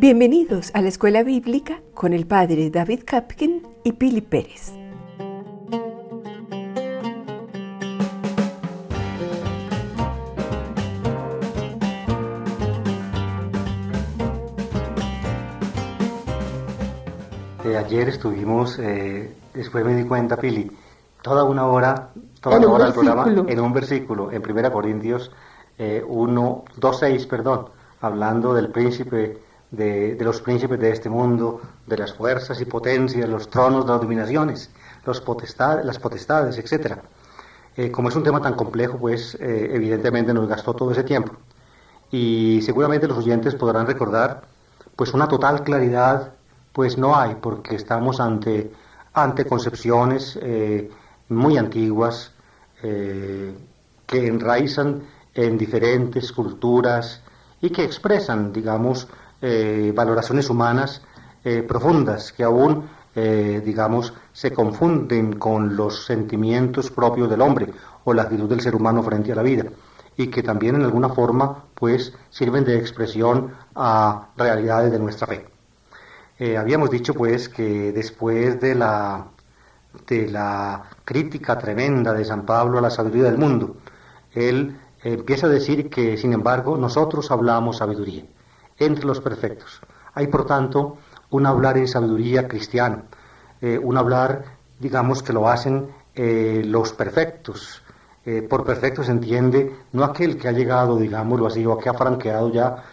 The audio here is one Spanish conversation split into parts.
Bienvenidos a la Escuela Bíblica con el Padre David Kapkin y Pili Pérez. Ayer estuvimos, después me di cuenta, Pili, toda una hora del programa en un versículo, en 1 Corintios 2:6, hablando del príncipe, de los príncipes de este mundo, de las fuerzas y potencias, los tronos, las dominaciones, las potestades, etc. Como es un tema tan complejo, pues evidentemente nos gastó todo ese tiempo. Y seguramente los oyentes podrán recordar, pues una total claridad pues no hay, porque estamos ante concepciones muy antiguas que enraizan en diferentes culturas y que expresan, digamos, valoraciones humanas profundas que aún, digamos, se confunden con los sentimientos propios del hombre o la actitud del ser humano frente a la vida, y que también en alguna forma pues sirven de expresión a realidades de nuestra fe. Habíamos dicho pues que después de la crítica tremenda de San Pablo a la sabiduría del mundo, él empieza a decir que, sin embargo, nosotros hablamos sabiduría entre los perfectos. Hay, por tanto, un hablar en sabiduría cristiano, un hablar, digamos, que lo hacen los perfectos. Por perfecto se entiende no aquel que ha llegado, digámoslo así, o que ha franqueado ya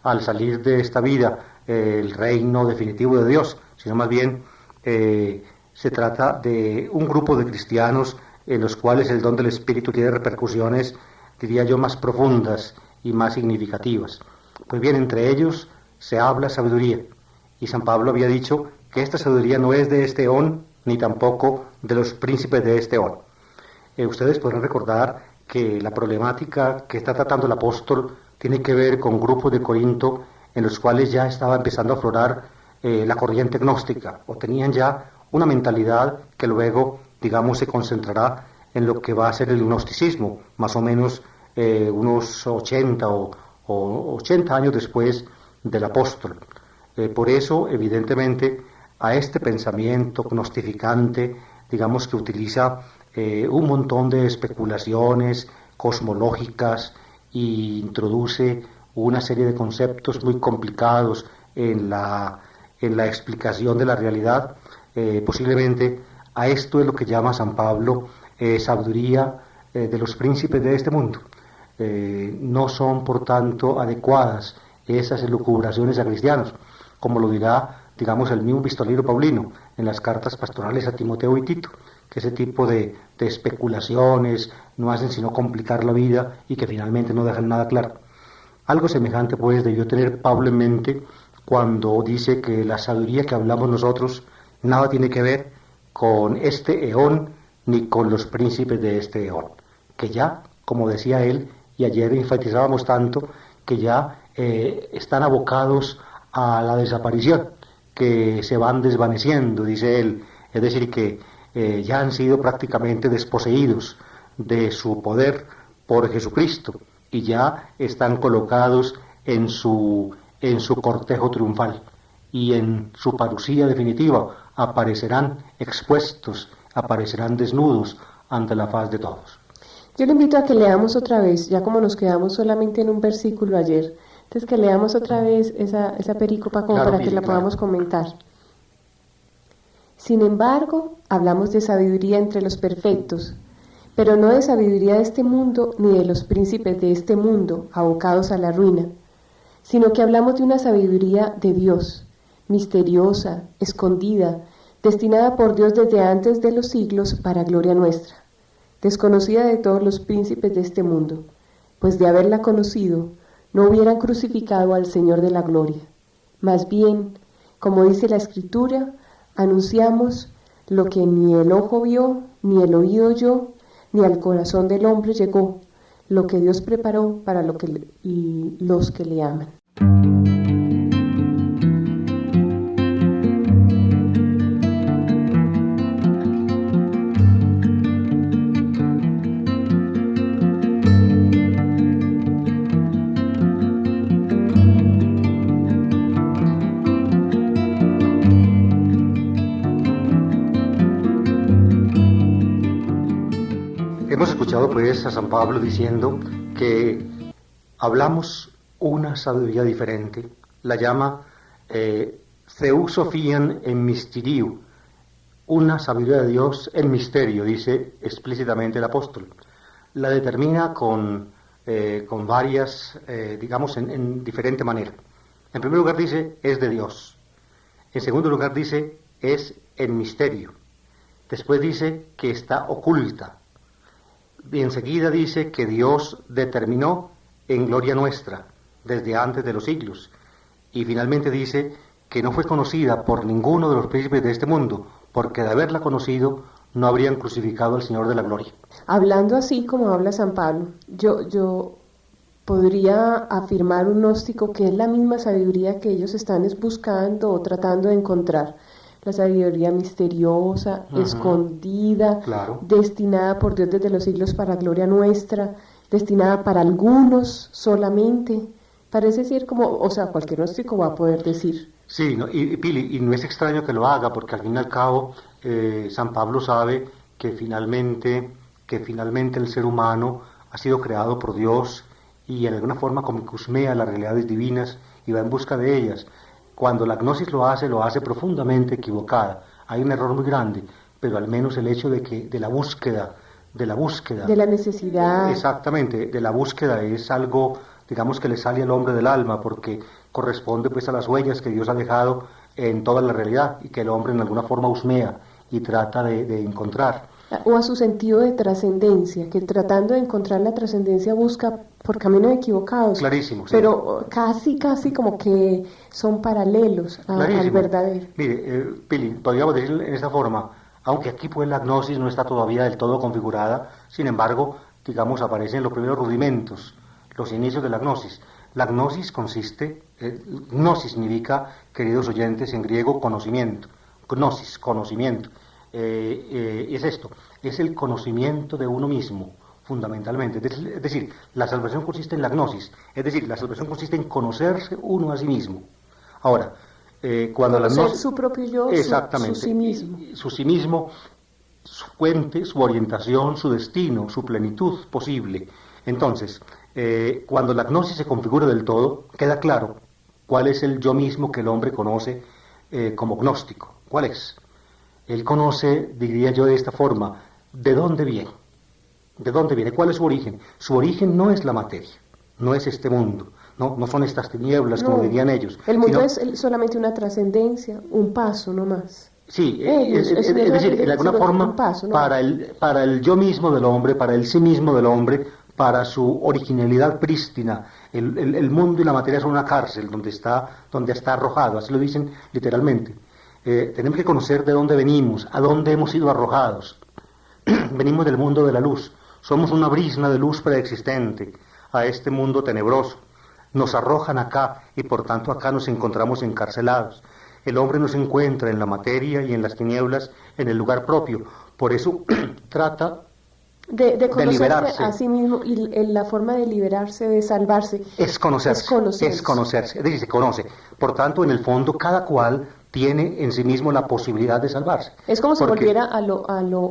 al salir de esta vida el reino definitivo de Dios, sino más bien se trata de un grupo de cristianos en los cuales el don del Espíritu tiene repercusiones, diría yo, más profundas y más significativas. Pues bien, entre ellos se habla sabiduría, y San Pablo había dicho que esta sabiduría no es de este eón, ni tampoco de los príncipes de este eón. Ustedes podrán recordar que la problemática que está tratando el apóstol tiene que ver con grupos de Corinto en los cuales ya estaba empezando a aflorar la corriente gnóstica, o tenían ya una mentalidad que luego, digamos, se concentrará en lo que va a ser el gnosticismo, más o menos unos 80 o 80 años después del apóstol. Por eso, evidentemente, a este pensamiento gnostificante, digamos que utiliza un montón de especulaciones cosmológicas e introduce una serie de conceptos muy complicados en la explicación de la realidad. Posiblemente a esto es lo que llama San Pablo sabiduría de los príncipes de este mundo. No son, por tanto, adecuadas esas elucubraciones a cristianos, como lo dirá, digamos, el mismo pistolero Paulino en las cartas pastorales a Timoteo y Tito, que ese tipo de especulaciones no hacen sino complicar la vida y que finalmente no dejan nada claro. Algo semejante pues debió tener Pablo en mente cuando dice que la sabiduría que hablamos nosotros nada tiene que ver con este eón ni con los príncipes de este eón, que ya, como decía él, y ayer enfatizábamos tanto, que ya están abocados a la desaparición, que se van desvaneciendo, dice él, es decir, que ya han sido prácticamente desposeídos de su poder por Jesucristo, y ya están colocados en su cortejo triunfal, y en su parucía definitiva aparecerán expuestos, aparecerán desnudos ante la faz de todos. Yo le invito a que leamos otra vez, ya como nos quedamos solamente en un versículo ayer, entonces que leamos otra vez esa perícopa como para que la podamos comentar. Sin embargo, hablamos de sabiduría entre los perfectos, pero no de sabiduría de este mundo ni de los príncipes de este mundo, abocados a la ruina, sino que hablamos de una sabiduría de Dios, misteriosa, escondida, destinada por Dios desde antes de los siglos para gloria nuestra, desconocida de todos los príncipes de este mundo, pues de haberla conocido, no hubieran crucificado al Señor de la gloria. Más bien, como dice la Escritura, anunciamos lo que ni el ojo vio, ni el oído oyó, ni al corazón del hombre llegó, lo que Dios preparó para los que le aman. Hemos escuchado pues a San Pablo diciendo que hablamos una sabiduría diferente, la llama Theosophian en Mysteriu, una sabiduría de Dios en misterio, dice explícitamente el apóstol. La determina con varias, digamos, en diferente manera. En primer lugar dice, es de Dios. En segundo lugar dice, es en misterio. Después dice que está oculta. Y enseguida dice que Dios determinó en gloria nuestra, desde antes de los siglos. Y finalmente dice que no fue conocida por ninguno de los príncipes de este mundo, porque de haberla conocido no habrían crucificado al Señor de la gloria. Hablando así como habla San Pablo, yo podría afirmar un gnóstico que es la misma sabiduría que ellos están buscando o tratando de encontrar. La sabiduría misteriosa, escondida, claro, destinada por Dios desde los siglos para gloria nuestra, destinada para algunos solamente. Parece ser como, o sea, cualquier gnóstico va a poder decir. Sí, no, Pili, y no es extraño que lo haga, porque al fin y al cabo San Pablo sabe que finalmente el ser humano ha sido creado por Dios y en alguna forma como que husmea las realidades divinas y va en busca de ellas. Cuando la gnosis lo hace profundamente equivocada. Hay un error muy grande, pero al menos el hecho de la búsqueda. De la necesidad. Exactamente, de la búsqueda es algo, digamos, que le sale al hombre del alma, porque corresponde pues a las huellas que Dios ha dejado en toda la realidad y que el hombre en alguna forma husmea y trata de encontrar. O a su sentido de trascendencia, que tratando de encontrar la trascendencia busca por caminos equivocados. Clarísimo, sí. Pero casi como que son paralelos al verdadero. Mire, Pili, podríamos decir en esta forma, aunque aquí pues la gnosis no está todavía del todo configurada, sin embargo, digamos, aparecen los primeros rudimentos, los inicios de la gnosis. La gnosis consiste, gnosis significa, queridos oyentes, en griego conocimiento, gnosis, conocimiento. Es esto, es el conocimiento de uno mismo, fundamentalmente. Es decir, la salvación consiste en la gnosis, es decir, la salvación consiste en conocerse uno a sí mismo. Ahora, cuando la gnosis... su propio yo, exactamente, su sí mismo, su fuente, su orientación, su destino, su plenitud posible. Entonces, cuando la gnosis se configura del todo, queda claro cuál es el yo mismo que el hombre conoce como gnóstico. ¿Cuál es? Él conoce, diría yo de esta forma, ¿de dónde viene? ¿De dónde viene? ¿Cuál es su origen? Su origen no es la materia, no es este mundo, no son estas tinieblas, como dirían ellos. El mundo es solamente una trascendencia, un paso, no más. Sí, es decir, de alguna forma, paso, ¿no? para el yo mismo del hombre, para el sí mismo del hombre, para su originalidad prístina, el mundo y la materia son una cárcel donde está arrojado, así lo dicen literalmente. Tenemos que conocer de dónde venimos, a dónde hemos sido arrojados. Venimos del mundo de la luz, somos una brisna de luz preexistente a este mundo tenebroso. Nos arrojan acá y por tanto acá nos encontramos encarcelados. El hombre no se encuentra en la materia y en las tinieblas en el lugar propio, por eso trata de liberarse a sí mismo, y la forma de liberarse, de salvarse, es conocerse, es decir, se conoce. Por tanto, en el fondo, cada cual tiene en sí mismo la posibilidad de salvarse. Es como si volviera a lo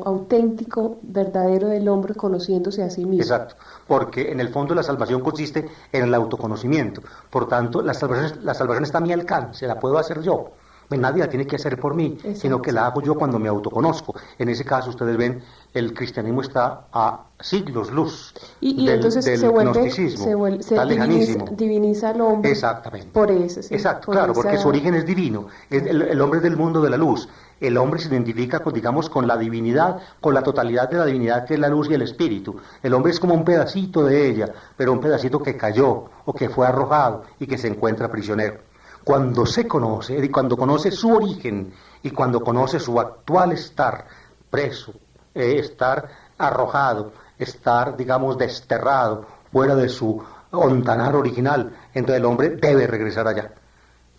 auténtico, verdadero del hombre, conociéndose a sí mismo. Exacto, porque en el fondo la salvación consiste en el autoconocimiento. Por tanto, la salvación está a mi alcance, la puedo hacer yo. Nadie la tiene que hacer por mí, exacto, sino que la hago yo cuando me autoconozco. En ese caso, ustedes ven, el cristianismo está a siglos luz entonces del gnosticismo, se diviniza al hombre. Exactamente. Por eso, sí, exacto, claro, porque su origen es divino. El hombre es del mundo de la luz. El hombre se identifica con la divinidad, con la totalidad de la divinidad que es la luz y el espíritu. El hombre es como un pedacito de ella, pero un pedacito que cayó o que fue arrojado y que se encuentra prisionero. Cuando se conoce, y cuando conoce su origen y cuando conoce su actual estar preso, estar arrojado, estar, digamos, desterrado fuera de su ontanar original, entonces el hombre debe regresar allá.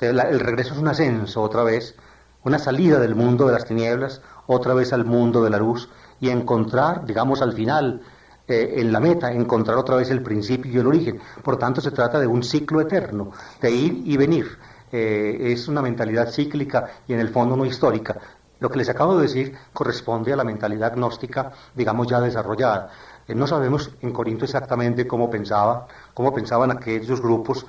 Entonces, el regreso es un ascenso otra vez, una salida del mundo de las tinieblas, otra vez al mundo de la luz y encontrar, digamos, al final, en la meta, encontrar otra vez el principio y el origen. Por tanto, se trata de un ciclo eterno, de ir y venir. Es una mentalidad cíclica y en el fondo no histórica. Lo que les acabo de decir corresponde a la mentalidad gnóstica, digamos, ya desarrollada. No sabemos en Corinto exactamente cómo pensaban aquellos grupos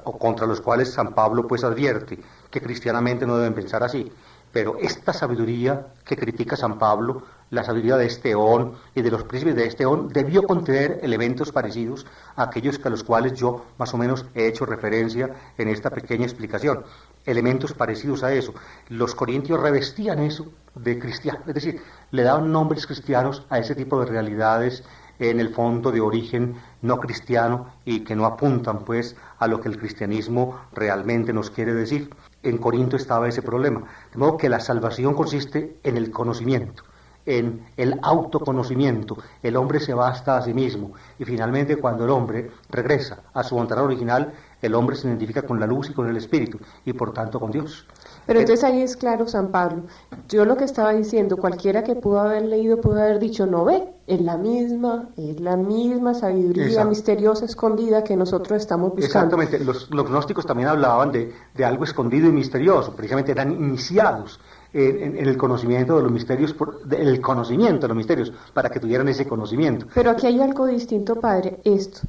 o contra los cuales San Pablo pues advierte que cristianamente no deben pensar así. Pero esta sabiduría que critica San Pablo, la sabiduría de este eón y de los príncipes de este eón, debió contener elementos parecidos a aquellos a los cuales yo más o menos he hecho referencia en esta pequeña explicación. Elementos parecidos a eso. Los corintios revestían eso de cristiano, es decir, le daban nombres cristianos a ese tipo de realidades en el fondo de origen no cristiano y que no apuntan pues a lo que el cristianismo realmente nos quiere decir. En Corinto estaba ese problema, de modo que la salvación consiste en el conocimiento, en el autoconocimiento. El hombre se basta a sí mismo y finalmente cuando el hombre regresa a su voluntad original, el hombre se identifica con la luz y con el espíritu y por tanto con Dios. Pero entonces ahí es claro San Pablo. Yo lo que estaba diciendo, cualquiera que pudo haber leído pudo haber dicho, no ve, es la misma sabiduría misteriosa escondida que nosotros estamos buscando. Exactamente, los gnósticos también hablaban de algo escondido y misterioso, precisamente eran iniciados en el conocimiento de los misterios, el conocimiento de los misterios, para que tuvieran ese conocimiento. Pero aquí hay algo distinto, Padre, esto.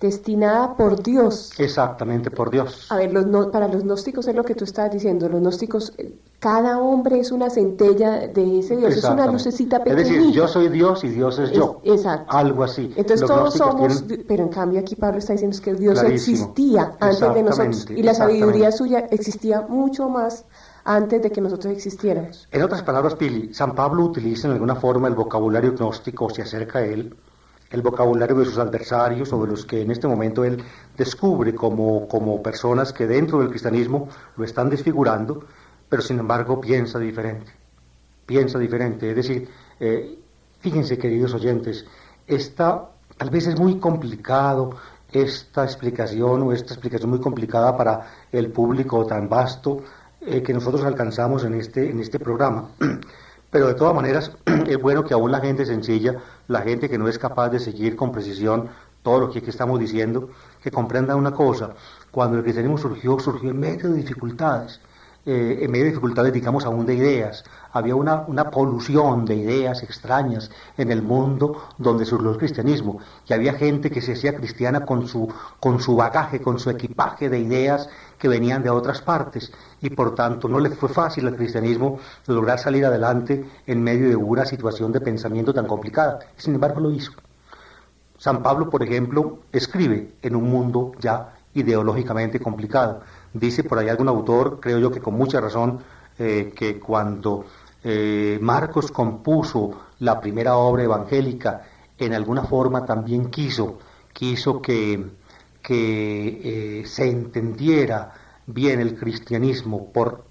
Destinada por Dios. Exactamente, por Dios. A ver, para los gnósticos es lo que tú estabas diciendo, los gnósticos, cada hombre es una centella de ese Dios, es una lucecita pequeñita. Es decir, yo soy Dios y Dios es yo. Exacto. Algo así. Entonces todos somos, pero en cambio aquí Pablo está diciendo que Dios existía antes de nosotros y la sabiduría suya existía mucho más antes de que nosotros existiéramos. En otras palabras, Pili, San Pablo utiliza en alguna forma el vocabulario gnóstico, se acerca a él, el vocabulario de sus adversarios o de los que en este momento él descubre como personas que dentro del cristianismo lo están desfigurando, pero sin embargo piensa diferente. Es decir, fíjense queridos oyentes, tal vez es muy complicado esta explicación muy complicada para el público tan vasto que nosotros alcanzamos en este programa. Pero de todas maneras, es bueno que aún la gente sencilla, la gente que no es capaz de seguir con precisión todo lo que aquí estamos diciendo, que comprenda una cosa. Cuando el cristianismo surgió en medio de dificultades, digamos aún de ideas. Había una polución de ideas extrañas en el mundo donde surgió el cristianismo. Y había gente que se hacía cristiana con su bagaje, con su equipaje de ideas que venían de otras partes, y por tanto no le fue fácil al cristianismo lograr salir adelante en medio de una situación de pensamiento tan complicada. Sin embargo lo hizo. San Pablo, por ejemplo, escribe en un mundo ya ideológicamente complicado. Dice por ahí algún autor, creo yo que con mucha razón, que cuando Marcos compuso la primera obra evangélica, en alguna forma también quiso que se entendiera bien el cristianismo por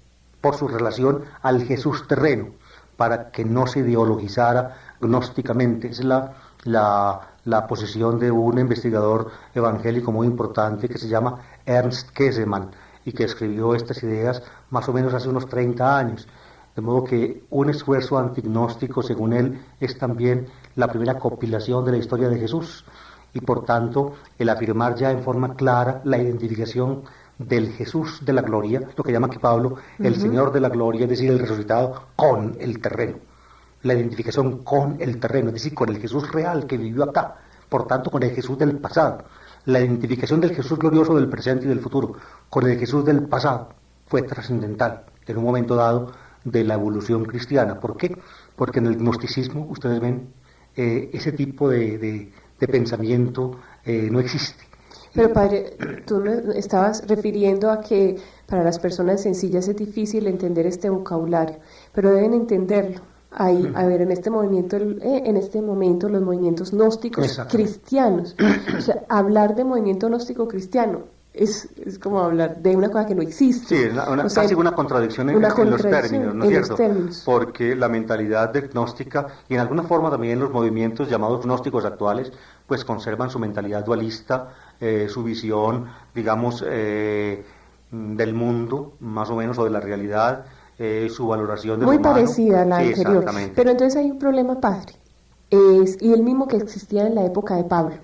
su relación al Jesús terreno, para que no se ideologizara gnósticamente. Es la posición de un investigador evangélico muy importante que se llama Ernst Käsemann y que escribió estas ideas más o menos hace unos 30 años. De modo que un esfuerzo antignóstico, según él, es también la primera compilación de la historia de Jesús. Y por tanto, el afirmar ya en forma clara la identificación del Jesús de la gloria, lo que llama aquí Pablo, el Señor de la gloria, es decir, el resucitado, con el terreno. La identificación con el terreno, es decir, con el Jesús real que vivió acá, por tanto con el Jesús del pasado. La identificación del Jesús glorioso del presente y del futuro con el Jesús del pasado fue trascendental en un momento dado de la evolución cristiana. ¿Por qué? Porque en el gnosticismo, ustedes ven, ese tipo de pensamiento no existe. Pero padre, tú estabas refiriendo a que para las personas sencillas es difícil entender este vocabulario, pero deben entenderlo. Ahí, a ver, en este momento los movimientos gnósticos cristianos, o sea, hablar de movimiento gnóstico cristiano es como hablar de una cosa que no existe. Sí, casi una contradicción en los términos, ¿no es cierto? Porque la mentalidad gnóstica y en alguna forma también los movimientos llamados gnósticos actuales, pues conservan su mentalidad dualista, su visión, digamos, del mundo, más o menos, o de la realidad, su valoración de muy lo humano. Parecida a la anterior. Pero entonces hay un problema, padre, y el mismo que existía en la época de Pablo.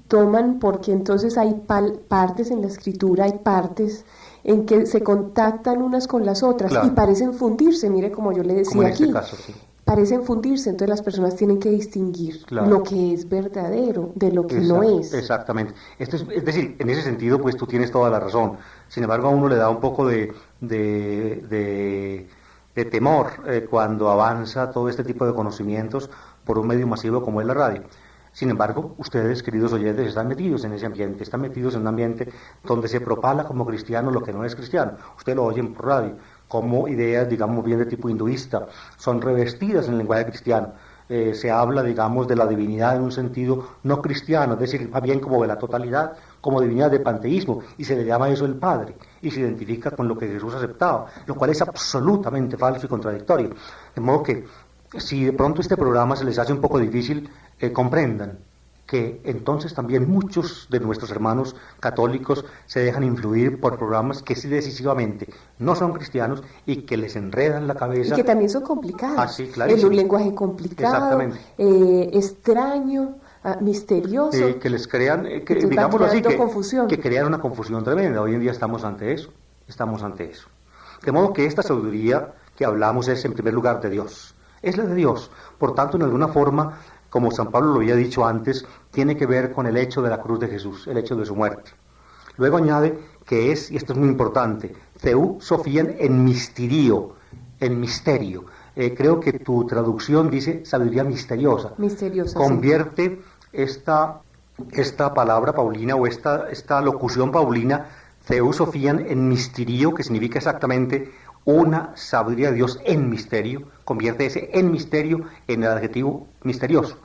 Toman, porque entonces hay partes en la escritura, hay partes en que se contactan unas con las otras Claro. y parecen fundirse, mire como yo le decía Como en aquí. este caso, sí. Parecen fundirse, entonces las personas tienen que distinguir Claro. lo que es verdadero de lo que no es. Exactamente. Es decir, en ese sentido, pues tú tienes toda la razón. Sin embargo, a uno le da un poco de temor cuando avanza todo este tipo de conocimientos por un medio masivo como es la radio. Sin embargo, ustedes, queridos oyentes, están metidos en ese ambiente, están metidos en un ambiente donde se propala como cristiano lo que no es cristiano. Ustedes lo oyen por radio, como ideas, digamos, bien de tipo hinduista, son revestidas en el lenguaje cristiano. Se habla, digamos, de la divinidad en un sentido no cristiano, es decir, más bien como de la totalidad, como divinidad de panteísmo, y se le llama eso el Padre, y se identifica con lo que Jesús aceptaba, lo cual es absolutamente falso y contradictorio. De modo que, si de pronto este programa se les hace un poco difícil, comprendan que entonces también muchos de nuestros hermanos católicos se dejan influir por programas que sí decisivamente no son cristianos y que les enredan la Y cabeza. que también son complicados, Ah, sí, clarísimo. en un lenguaje complicado, extraño, misterioso. Que les crean, Entonces, digámoslo así, creando confusión. que crean una confusión tremenda. Hoy en día estamos ante eso. De modo que esta sabiduría que hablamos es en primer lugar de Dios. Es la de Dios. Por tanto, en alguna forma, como San Pablo lo había dicho antes, tiene que ver con el hecho de la cruz de Jesús, el hecho de su muerte. Luego añade que es, y esto es muy importante, Theou Sophian en misterio, en misterio. Creo que tu traducción dice sabiduría misteriosa. Misteriosa, Convierte esta palabra paulina o esta locución paulina, Theou Sophian en misterio, que significa exactamente una sabiduría de Dios en misterio, convierte ese en misterio en el adjetivo misterioso.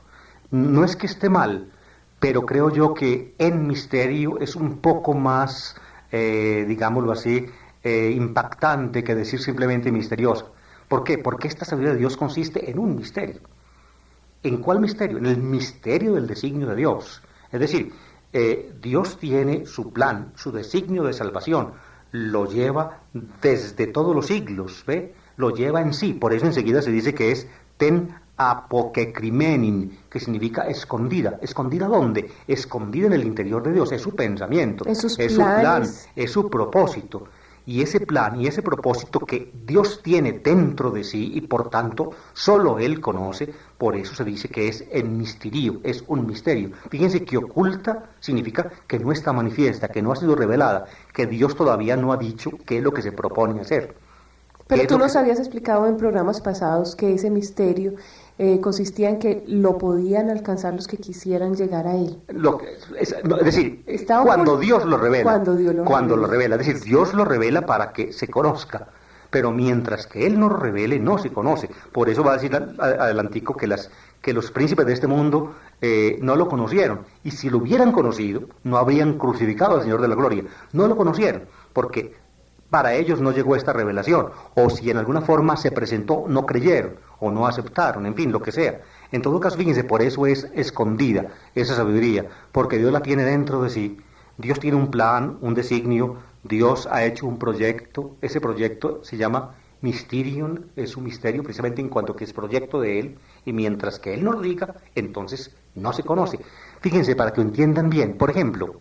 No es que esté mal, pero creo yo que en misterio es un poco más, digámoslo así, impactante que decir simplemente misteriosa. ¿Por qué? Porque esta sabiduría de Dios consiste en un misterio. ¿En cuál misterio? En el misterio del designio de Dios. Es decir, Dios tiene su plan, su designio de salvación, lo lleva desde todos los siglos, ¿ve? Lo lleva en sí, por eso enseguida se dice que es ten apokekrimenin, que significa escondida. ¿Escondida dónde? Escondida en el interior de Dios, es su pensamiento, es su plan, es su propósito. Y ese plan y ese propósito que Dios tiene dentro de sí y por tanto solo Él conoce, por eso se dice que es en misterio, es un misterio. Fíjense que oculta significa que no está manifiesta, que no ha sido revelada, que Dios todavía no ha dicho qué es lo que se propone hacer. Pero tú nos habías explicado en programas pasados que ese misterio consistía en que lo podían alcanzar los que quisieran llegar a él. Es decir, cuando Dios lo revela. Cuando lo revela. Es decir, Dios lo revela para que se conozca. Pero mientras que Él no lo revele, no se conoce. Por eso va a decir adelantico que los príncipes de este mundo no lo conocieron. Y si lo hubieran conocido, no habrían crucificado al Señor de la Gloria. No lo conocieron, porque para ellos no llegó esta revelación, o si en alguna forma se presentó, no creyeron, o no aceptaron, en fin, lo que sea. En todo caso, fíjense, por eso es escondida esa sabiduría, porque Dios la tiene dentro de sí. Dios tiene un plan, un designio, Dios ha hecho un proyecto, ese proyecto se llama Mysterium, es un misterio precisamente en cuanto que es proyecto de Él, y mientras que Él no lo diga, entonces no se conoce. Fíjense, para que entiendan bien, por ejemplo,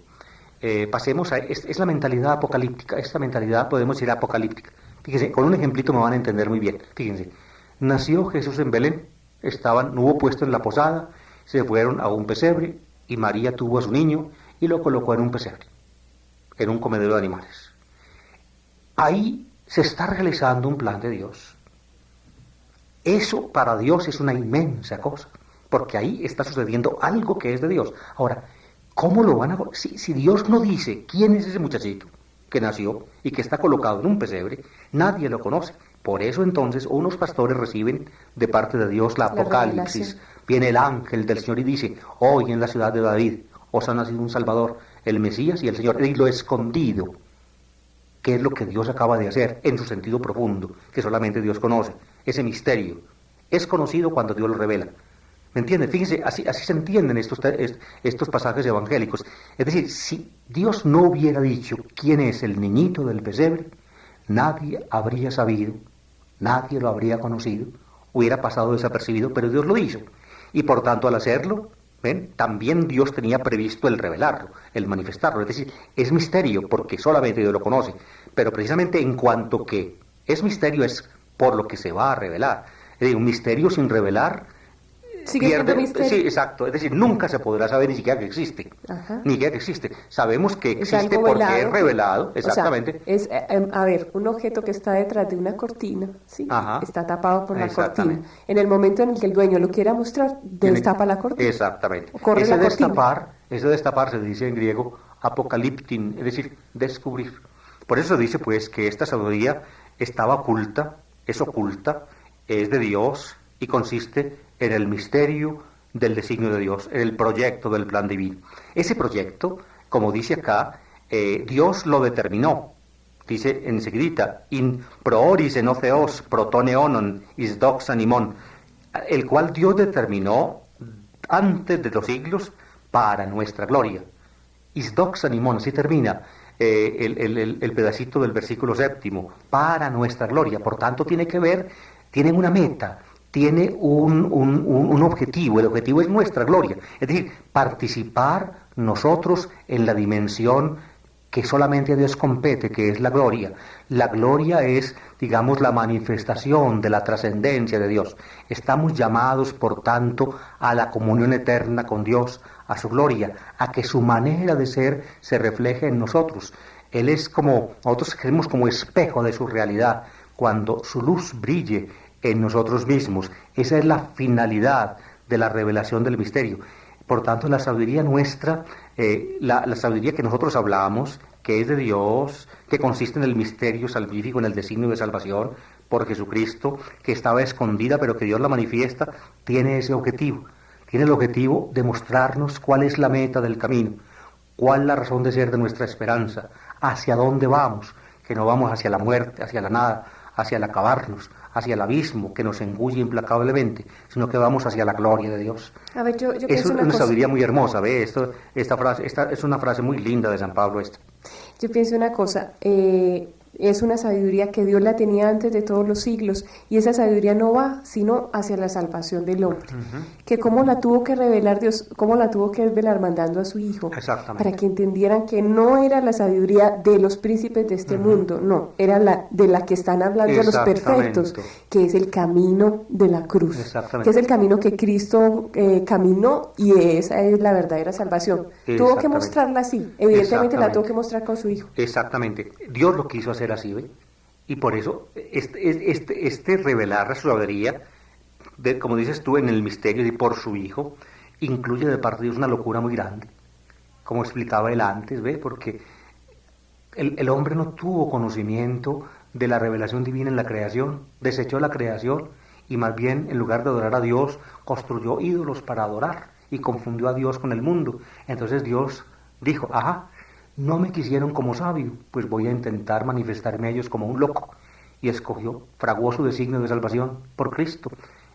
pasemos es la mentalidad apocalíptica, esta mentalidad podemos decir apocalíptica. Fíjense, con un ejemplito me van a entender muy bien. Fíjense, nació Jesús en Belén, no hubo puesto en la posada, se fueron a un pesebre y María tuvo a su niño y lo colocó en un pesebre, en un comedero de animales. Ahí se está realizando un plan de Dios. Eso para Dios es una inmensa cosa, porque ahí está sucediendo algo que es de Dios. Ahora, ¿cómo lo van a...? Si Dios no dice quién es ese muchachito que nació y que está colocado en un pesebre, nadie lo conoce. Por eso entonces unos pastores reciben de parte de Dios la Apocalipsis. Viene el ángel del Señor y dice, hoy en la ciudad de David os ha nacido un Salvador, el Mesías y el Señor. Y lo escondido, que es lo que Dios acaba de hacer en su sentido profundo, que solamente Dios conoce. Ese misterio es conocido cuando Dios lo revela. ¿Me entienden? Fíjense, así se entienden estos pasajes evangélicos. Es decir, si Dios no hubiera dicho quién es el niñito del pesebre, nadie habría sabido, nadie lo habría conocido, hubiera pasado desapercibido, pero Dios lo hizo. Y por tanto, al hacerlo, ¿ven? También Dios tenía previsto el revelarlo, el manifestarlo. Es decir, es misterio porque solamente Dios lo conoce. pero precisamente en cuanto que es misterio es por lo que se va a revelar. Es decir, un misterio sin revelar Sigue siendo misterio. Sí, exacto. Es decir, nunca se podrá saber ni siquiera que existe. Ajá. Ni siquiera que existe. Sabemos que Es existe algo porque velado, es revelado, exactamente. O sea, a ver, un objeto que está detrás de una cortina, ¿sí? Ajá. Está tapado por la Exactamente. cortina. En el momento en el que el dueño lo quiera mostrar, destapa la cortina. Exactamente. O corre la cortina. Ese destapar se dice en griego apocaliptin, es decir, descubrir. Por eso dice pues que esta sabiduría estaba oculta, es de Dios y consiste en el misterio del designio de Dios, en el proyecto del plan divino. Ese proyecto, como dice acá, Dios lo determinó. Dice enseguidita, in prooris en oceos protoneonon is dox animon, el cual Dios determinó antes de los siglos para nuestra gloria. Is dox animon, así termina el pedacito del versículo 7, para nuestra gloria. Por tanto, tiene una meta, tiene un objetivo. El objetivo es nuestra gloria. Es decir, participar nosotros en la dimensión que solamente a Dios compete, que es la gloria. La gloria es, digamos, la manifestación de la trascendencia de Dios. Estamos llamados, por tanto, a la comunión eterna con Dios, a su gloria, a que su manera de ser se refleje en nosotros. Él es como, nosotros creemos como espejo de su realidad, cuando su luz brille en nosotros mismos. Esa es la finalidad de la revelación del misterio. Por tanto, la sabiduría nuestra, la sabiduría que nosotros hablamos, que es de Dios, que consiste en el misterio salvífico, en el designio de salvación por Jesucristo, que estaba escondida, pero que Dios la manifiesta, tiene ese objetivo. Tiene el objetivo de mostrarnos cuál es la meta del camino, cuál es la razón de ser de nuestra esperanza, hacia dónde vamos, que no vamos hacia la muerte, hacia la nada, hacia el acabarnos, hacia el abismo que nos engulle implacablemente, sino que vamos hacia la gloria de Dios. A ver, yo Es una sabiduría muy hermosa, ¿ve? Esta es una frase muy linda de San Pablo. Yo pienso una cosa, es una sabiduría que Dios la tenía antes de todos los siglos, y esa sabiduría no va sino hacia la salvación del hombre. Que cómo la tuvo que revelar Dios, cómo la tuvo que revelar mandando a su Hijo, para que entendieran que no era la sabiduría de los príncipes de este mundo, no, era la de la que están hablando los perfectos, que es el camino de la cruz, que es el camino que Cristo caminó, y esa es la verdadera salvación. Tuvo que mostrarla así, evidentemente la tuvo que mostrar con su Hijo. Exactamente, Dios lo quiso hacer así, ¿ve? Y por eso este revelar la sabiduría, como dices tú, en el misterio y por su Hijo, incluye de parte de Dios una locura muy grande, como explicaba él antes, ¿ve? Porque el hombre no tuvo conocimiento de la revelación divina en la creación, desechó la creación y más bien, en lugar de adorar a Dios, construyó ídolos para adorar y confundió a Dios con el mundo. Entonces Dios dijo, no me quisieron como sabio, pues voy a intentar manifestarme a ellos como un loco. Y fraguó su designio de salvación por Cristo,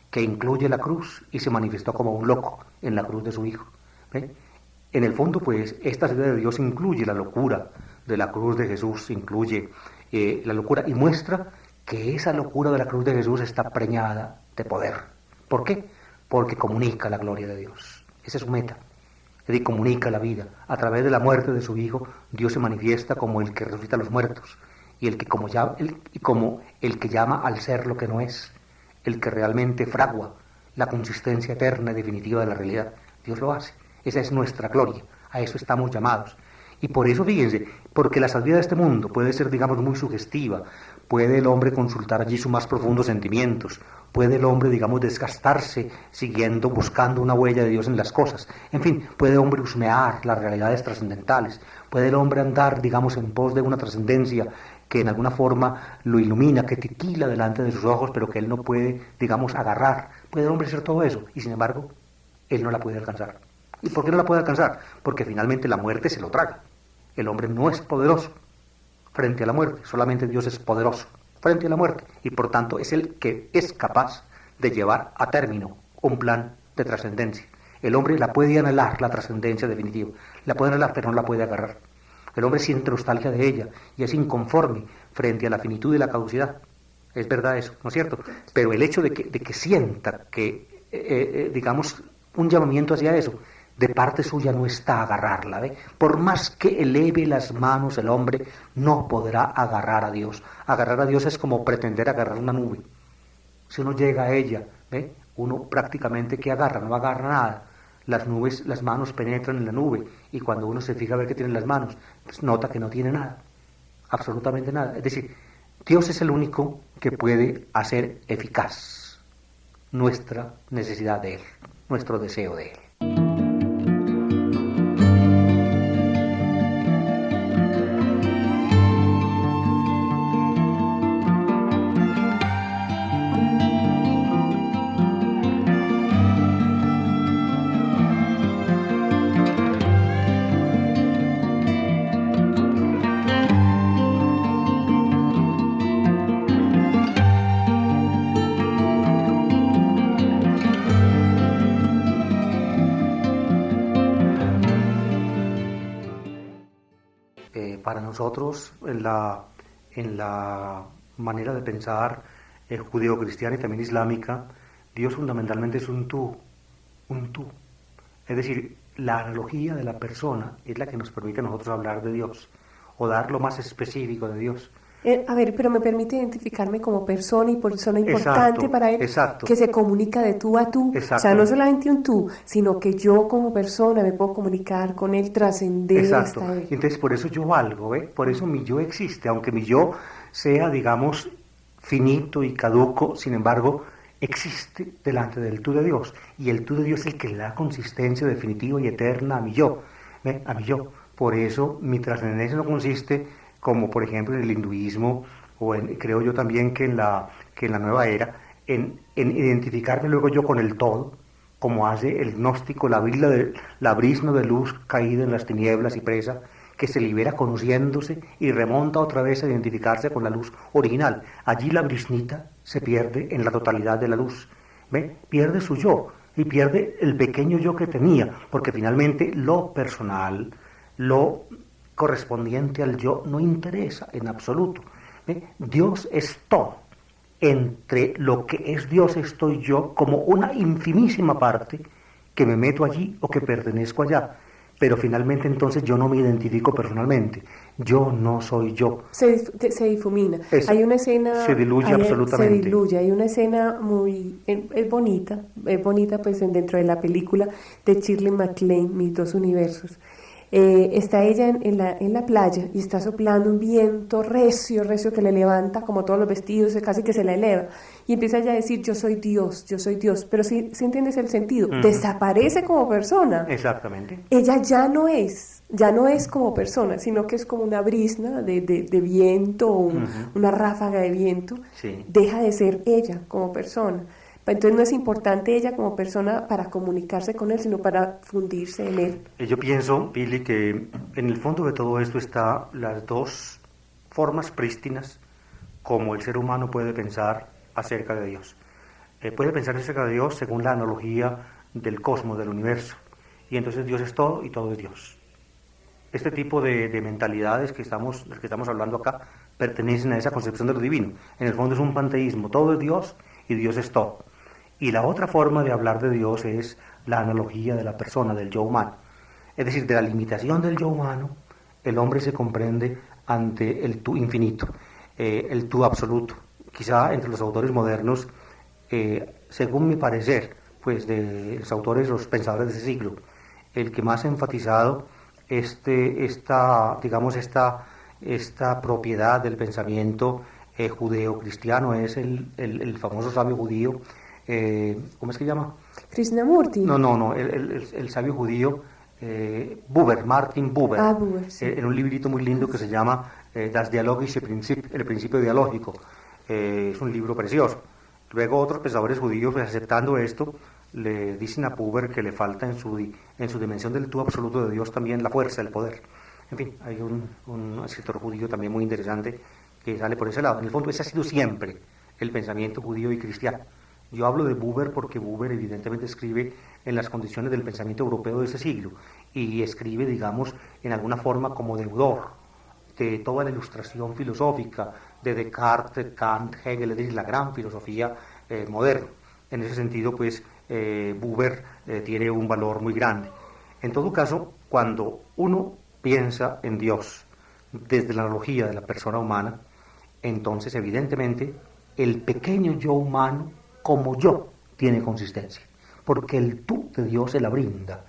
que incluye la cruz, y se manifestó como un loco en la cruz de su Hijo. ¿Ve? En el fondo, pues, esta idea de Dios incluye la locura de la cruz de Jesús, incluye la locura, y muestra que esa locura de la cruz de Jesús está preñada de poder. ¿Por qué? Porque comunica la gloria de Dios. Esa es su meta. Es decir, comunica la vida. A través de la muerte de su Hijo, Dios se manifiesta como el que resucita a los muertos, y como el que llama al ser lo que no es, el que realmente fragua la consistencia eterna y definitiva de la realidad. Dios lo hace. Esa es nuestra gloria. A eso estamos llamados. Y por eso, fíjense, porque la sabiduría de este mundo puede ser, digamos, muy sugestiva, puede el hombre consultar allí sus más profundos sentimientos, puede el hombre, digamos, desgastarse buscando una huella de Dios en las cosas, en fin, puede el hombre husmear las realidades trascendentales, puede el hombre andar, digamos, en pos de una trascendencia que en alguna forma lo ilumina, que titila delante de sus ojos, pero que él no puede, digamos, agarrar. Puede el hombre ser todo eso, y sin embargo, él no la puede alcanzar. ¿Y por qué no la puede alcanzar? Porque finalmente la muerte se lo traga. El hombre no es poderoso frente a la muerte, solamente Dios es poderoso frente a la muerte, y por tanto es el que es capaz de llevar a término un plan de trascendencia. El hombre la puede anhelar, la trascendencia definitiva, la puede anhelar, pero no la puede agarrar. El hombre siente nostalgia de ella y es inconforme frente a la finitud y la caducidad. Es verdad eso, ¿no es cierto? Pero el hecho de que sienta que, digamos, un llamamiento hacia eso, de parte suya no está agarrarla, ¿ve? Por más que eleve las manos el hombre, no podrá agarrar a Dios. Agarrar a Dios es como pretender agarrar una nube. Si uno llega a ella, ¿ve? Uno prácticamente ¿qué agarra? No agarra nada. Las nubes, las manos penetran en la nube y cuando uno se fija a ver qué tiene en las manos, pues nota que no tiene nada, absolutamente nada. Es decir, Dios es el único que puede hacer eficaz nuestra necesidad de Él, nuestro deseo de Él. Para nosotros, en la manera de pensar judeo-cristiana y también islámica, Dios fundamentalmente es un tú. Es decir, la analogía de la persona es la que nos permite a nosotros hablar de Dios o dar lo más específico de Dios. A ver, pero me permite identificarme como persona y persona importante Exacto, para él, exacto. que se comunica de tú a tú. Exacto. O sea, no solamente un tú, sino que yo como persona me puedo comunicar con él, trascender Exacto. hasta él. Entonces, por eso yo valgo, ¿ve? Por eso mi yo existe, aunque mi yo sea, digamos, finito y caduco, sin embargo, existe delante del tú de Dios. Y el tú de Dios es el que le da consistencia definitiva y eterna a mi yo, ¿ve? A mi yo. Por eso mi trascendencia no consiste, como por ejemplo en el hinduismo, creo yo también que en la nueva era, en identificarme luego yo con el todo, como hace el gnóstico, la brisna de luz caída en las tinieblas y presa, que se libera conociéndose y remonta otra vez a identificarse con la luz original. Allí la brisnita se pierde en la totalidad de la luz, ¿ve? Pierde su yo y pierde el pequeño yo que tenía, porque finalmente lo personal, lo correspondiente al yo, no interesa en absoluto, ¿ve? Dios es todo. Entre lo que es Dios estoy yo como una infimísima parte que me meto allí o que pertenezco allá. Pero finalmente entonces yo no me identifico personalmente. Yo no soy yo. Se difumina. Hay una escena... Se diluye absolutamente. Se diluye. Hay una escena muy... Es bonita pues dentro de la película de Shirley MacLaine, Mis dos universos. Está ella en la playa y está soplando un viento recio que le levanta como todos los vestidos, casi que se la eleva y empieza ella a decir yo soy Dios, pero si entiendes el sentido, desaparece como persona. Exactamente. Ella ya no es como persona, sino que es como una brisna de viento, una ráfaga de viento. Sí. Deja de ser ella como persona. Entonces no es importante ella como persona para comunicarse con él, sino para fundirse en él. Yo pienso, Pili, que en el fondo de todo esto está las dos formas prístinas como el ser humano puede pensar acerca de Dios. Puede pensar acerca de Dios según la analogía del cosmos, del universo. Y entonces Dios es todo y todo es Dios. Este tipo de mentalidades que estamos hablando acá pertenecen a esa concepción de lo divino. En el fondo es un panteísmo, todo es Dios y Dios es todo. Y la otra forma de hablar de Dios es la analogía de la persona, del yo humano. Es decir, de la limitación del yo humano, el hombre se comprende ante el tú infinito, el tú absoluto. Quizá entre los autores modernos, según mi parecer, pues de los autores, los pensadores de ese siglo, el que más ha enfatizado esta propiedad del pensamiento judeo-cristiano es el famoso sabio judío, ¿cómo es que se llama? Krishnamurti. No, el sabio judío Buber, Martin Buber, Buber, sí. En un librito muy lindo que se llama Das Dialogische Prinzip, el principio dialógico. Es un libro precioso. Luego otros pensadores judíos, pues, aceptando esto, le dicen a Buber que le falta en su dimensión del tú absoluto de Dios también la fuerza, el poder. En fin, hay un escritor judío también muy interesante que sale por ese lado. En el fondo ese ha sido siempre el pensamiento judío y cristiano. Yo hablo de Buber porque Buber evidentemente escribe en las condiciones del pensamiento europeo de ese siglo y escribe, digamos, en alguna forma como deudor de toda la ilustración filosófica de Descartes, Kant, Hegel, es decir, la gran filosofía moderna. En ese sentido, pues, Buber tiene un valor muy grande. En todo caso, cuando uno piensa en Dios desde la analogía de la persona humana, entonces evidentemente el pequeño yo humano como yo tiene consistencia, porque el tú de Dios se la brinda.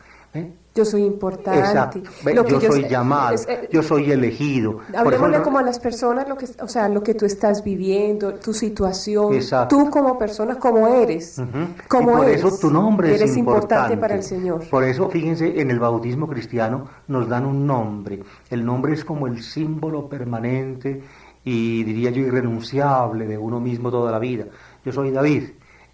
Yo soy importante. Exacto. Yo soy llamado, yo soy elegido. Hablemosle como a las personas, lo que tú estás viviendo, tu situación, exacto. Tú como persona, como eres. Como y por eres, eso tu nombre eres es importante para el Señor. Por eso, fíjense, en el bautismo cristiano nos dan un nombre. El nombre es como el símbolo permanente y diría yo irrenunciable de uno mismo toda la vida. Yo soy David,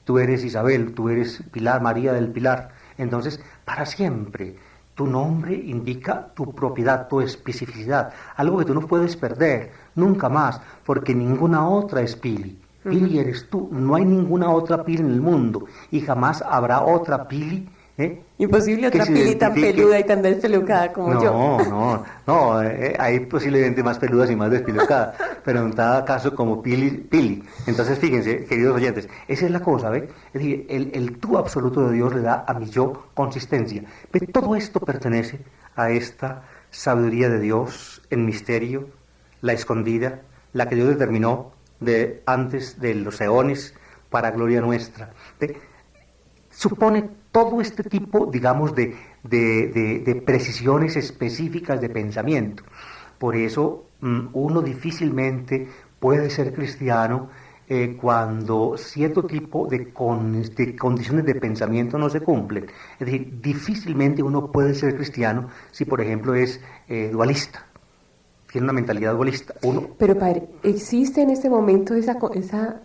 tú eres Isabel, tú eres Pilar, María del Pilar. Entonces, para siempre, tu nombre indica tu propiedad, tu especificidad, algo que tú no puedes perder nunca más, porque ninguna otra es Pili. Pili eres tú, no hay ninguna otra Pili en el mundo y jamás habrá otra Pili. Imposible otra Pili tan peluda y tan despelucada como yo. No, hay posiblemente más peludas y más despelucadas, pero en cada caso como Pili. Entonces fíjense, queridos oyentes, esa es la cosa, ¿ve? Es decir, el tú absoluto de Dios le da a mi yo consistencia. Pero todo esto pertenece a esta sabiduría de Dios en misterio, la escondida, la que Dios determinó de antes de los eones para gloria nuestra. ¿Ve? Supone todo este tipo, digamos, de precisiones específicas de pensamiento. Por eso uno difícilmente puede ser cristiano cuando cierto tipo de condiciones de pensamiento no se cumplen. Es decir, difícilmente uno puede ser cristiano si, por ejemplo, es dualista. Tiene una mentalidad dualista. Pero padre, existe en este momento eso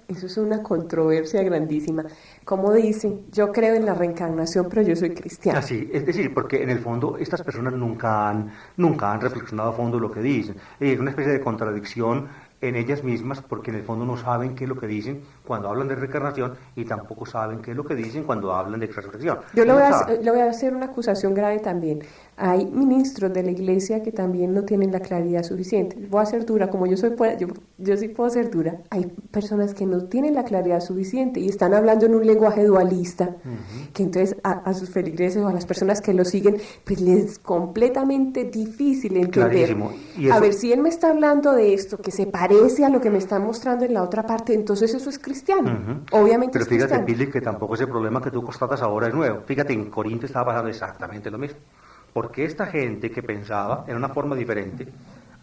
es una controversia grandísima. Como dicen, yo creo en la reencarnación, pero yo soy cristiano. Así, es decir, porque en el fondo estas personas nunca han reflexionado a fondo lo que dicen. Es una especie de contradicción en ellas mismas, porque en el fondo no saben qué es lo que dicen cuando hablan de reencarnación y tampoco saben qué es lo que dicen cuando hablan de resurrección. Yo le voy a hacer una acusación grave también. Hay ministros de la iglesia que también no tienen la claridad suficiente. Voy a ser dura, como yo sí puedo ser dura. Hay personas que no tienen la claridad suficiente y están hablando en un lenguaje dualista, que entonces a sus feligreses o a las personas que lo siguen, pues les es completamente difícil entender. Clarísimo. ¿Y eso? A ver, si él me está hablando de esto, que se parece a lo que me están mostrando en la otra parte, entonces eso es cristiano. Obviamente pero es cristiano. Pero fíjate, Pili, que tampoco ese problema que tú constatas ahora es nuevo. Fíjate, en Corinto estaba pasando exactamente lo mismo. Porque esta gente que pensaba en una forma diferente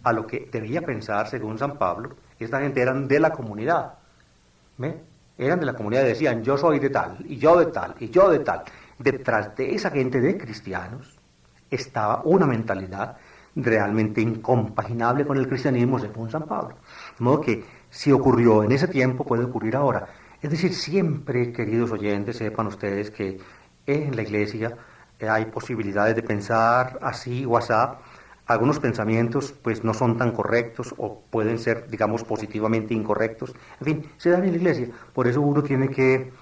a lo que debía pensar según San Pablo, esta gente eran de la comunidad. ¿Ve? Eran de la comunidad y decían, yo soy de tal, y yo de tal, y yo de tal. Detrás de esa gente de cristianos estaba una mentalidad realmente incompaginable con el cristianismo según San Pablo. De modo que si ocurrió en ese tiempo, puede ocurrir ahora. Es decir, siempre, queridos oyentes, sepan ustedes que en la iglesia hay posibilidades de pensar así o asá. Algunos pensamientos pues no son tan correctos o pueden ser, digamos, positivamente incorrectos. En fin, se dan en la iglesia. Por eso uno tiene que